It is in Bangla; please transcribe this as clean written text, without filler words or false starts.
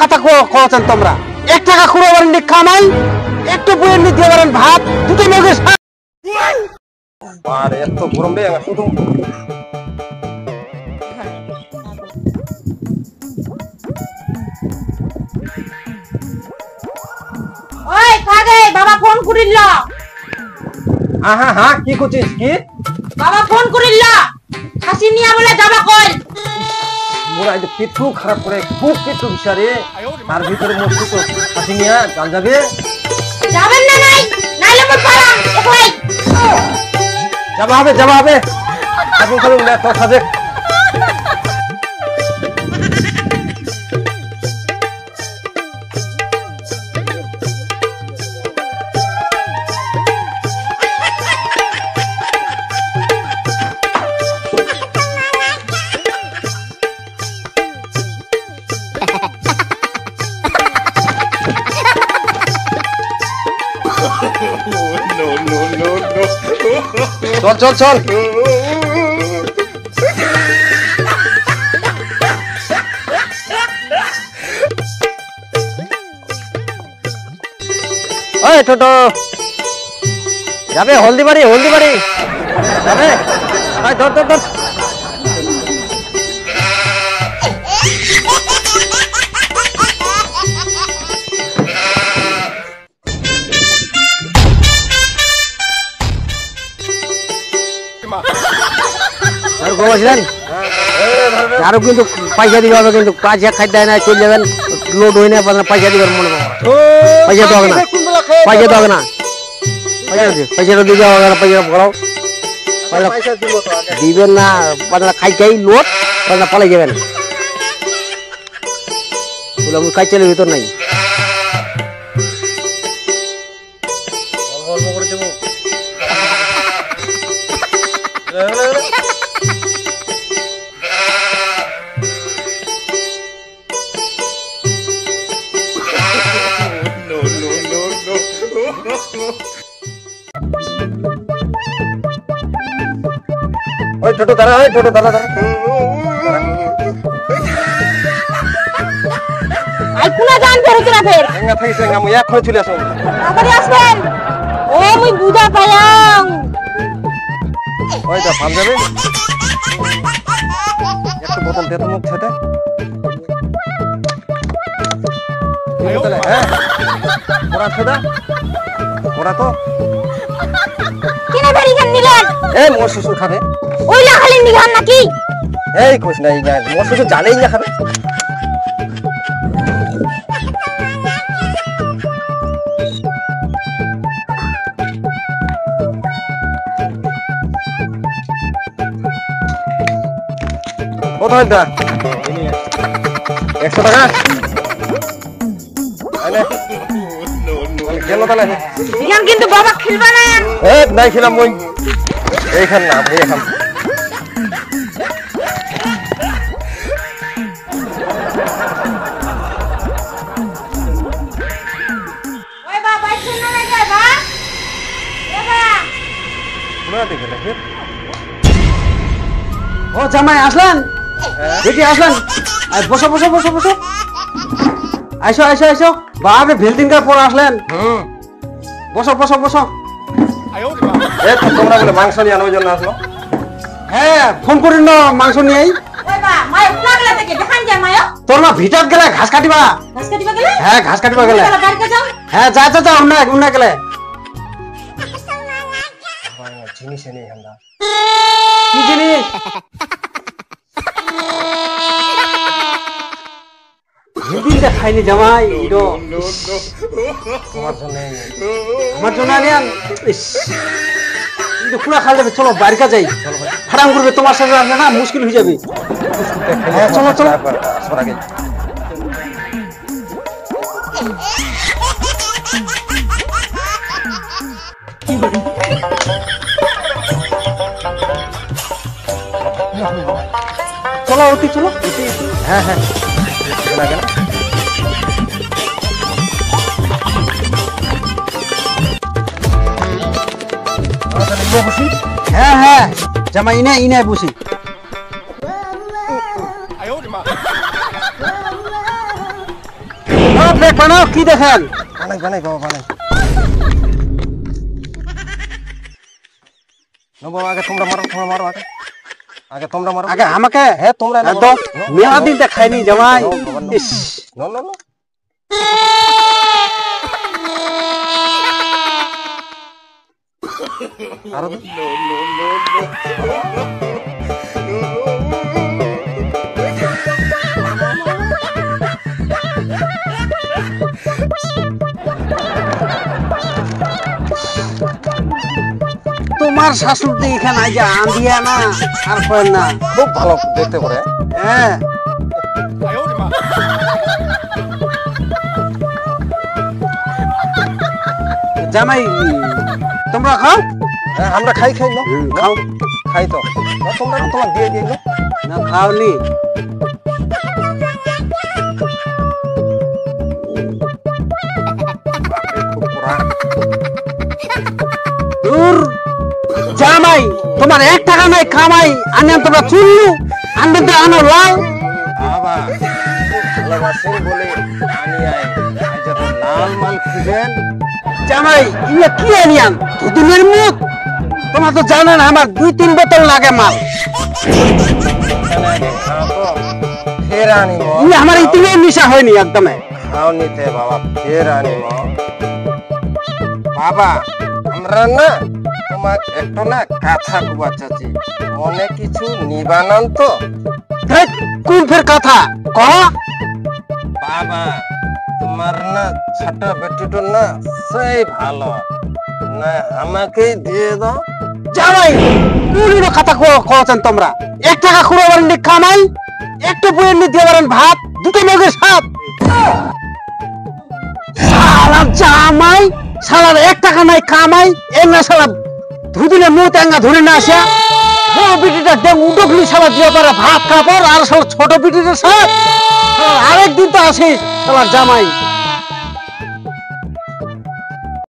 কথা কছেন তোমরা 1 টাকা খুঁড়ো পারেন খামাই একটু বইয়ের নিতে পারেন ভাত দুটো মগের আর এত গরম রে শুধু ওই কাগে বাবা ফোন করিল হ্যাঁ কি করছিস কি বাবা ফোন করিল খাসি নিয়া বলে যাবা কই মোরা এই পেটু খারাপ করে খুব পেটু বিশারে তার ভিতরে মস্তি তো খাসি নিয়া জাল যাবে যাবেন না নাই নাইলে মোর পালাম একলাই যাবা হবে এখন খালি উঠে তো খাবে চল ওই ছোট যাবে হলদিবাড়ি যাবে ধর আরো কিন্তু পয়সা দিবে হবে কিন্তু কাজ খাই দেয় না চলে যাবেন লোড হয়ে না পয়সা দিবেন মনে পয়সা তো হবে না পয়সাটা দিবে হবে না পয়সা ভরাও দিবেন না খাই লোড পালাই যাবেন কাজ চলে ভিতর নাই ওই ছোট দাঁড়া আইকুনা জান ফেরত না ফের এঙ্গা থাকি সেঙ্গা মুই এক হয়ে চলে আসো তাড়াতাড়ি আসবেন ও মুই বুঝা পায়াং ওইটা ফাল যাবে একটু বোতল দে তো মুখ ছেটে হ্যাঁ ওরা ছেদা ওরা তো কিনে বেরিয়ে নিলেন এই মোর শ্বশুর খাবে ওইলা খালি নিগান নাকি এই কইস নাই না মোর শ্বশুর জানেই না খাবে কত হইতা 100 টাকা আইনে কেন তাহলে নিগান কিন্তু বাবা খেলবা না নাই খেলাম মই এইখান না ভাই এখন ওই বাবা শুন না যায় বা এ বা পুরা দেখে দেখে ও জামাই আসলেন দেখি আসলেন বসো আইসো বাপরে ভেলদিন কার পর আসলেন বসো এ তো তোমরা বলে মাংস নিয়ে আনো জন্য আসলো হ্যাঁ ফোন করিন না মাংস নিয়ে ওই বা মায় লাগলা থেকে দেখান যায় মায় তোর না ভিতর গেলে ঘাস কাটিবা গেলে হ্যাঁ ঘাস কাটিবা গেলে বাড়িতে যাও হ্যাঁ যা উন্না গেলে জিনিস নেই আমরা কি জিনিস দিনটা খাইনি জামাই আমার জন্য আনিয়ান পুরা খাল যাবে চলো বাড়িকা যাই হারাম করবে তোমার সাথে আসলে না মুশকিল হয়ে যাবে চলো চলো অতি চলো হ্যাঁ হ্যাঁ জামাই ইনে বসি ডাইরেক্ট বানাও, কি দেখেন? বানাই বানাই বাবা বানাই। না বাবা আগে তোমরা মারো আগে। আগে তোমরা মারো। আগে আমাকে? হ্যাঁ তোমরা নাও। একদম মেলা দিন খাইনি জামাই। ইস, নো নো নো। আরো তোমার শাশুড় তো এখানে আইজা আন্দিয়া না আর কয় না। খুব ভালো দেখতে পারে। হ্যাঁ জামাই তোমরা খাও। হ্যাঁ আমরা খাই না। খাও খাই তো। না, তোমরা তোমার দিয়ে দিয়ে না। না খাওনি? দূর জামাই, তোমার 1 টাকা নাই কামাই, আনেন তোমরা চুল্লু, আনবেন তো আনো লাল। বাবা ভালোবাসেন বলে আনি আই আজ তো লাল মাল খুঁজেন। জামাই ইয়ে কি আনিয়ান দুদিনের মুখ? তোমার তো জানেন আমার 2-3 বোতল লাগে মাল। ফের আনিব ইয়ে আমার ইতিমে মিশা হয়নি একদমে। খাও নিতে বাবা ফের আনিব। বাবা আমরা না তোমার একটু না কথা কুবা চাচি, মনে কিছু নিবানান তো? ধ্যাৎ, কোন ফের কথা কহ? বাবা তোমার না ছোট বেটিটো না সেই ভালো না, আমাকেই দিয়ে দাও। জামাই কোন কথা কছেন তোমরা? 1 টাকা খুঁড়াবার নি কামাই, একটু বইয়ের নি দিয়ে পারেন ভাত, 2টো মগের সাত। শালা জামাই, শালার 1 টাকা নাই কামাই, এর না শালা দুদিনে মুখ টাঙ্গা ধরে না আসা। বড় বিটিটা দেখ উঠকলি শালা দিয়ে পারে ভাত কাপড়, আর শালা ছোট বিটিটার সাথ। আরেকদিন তো আসিস শালার জামাই।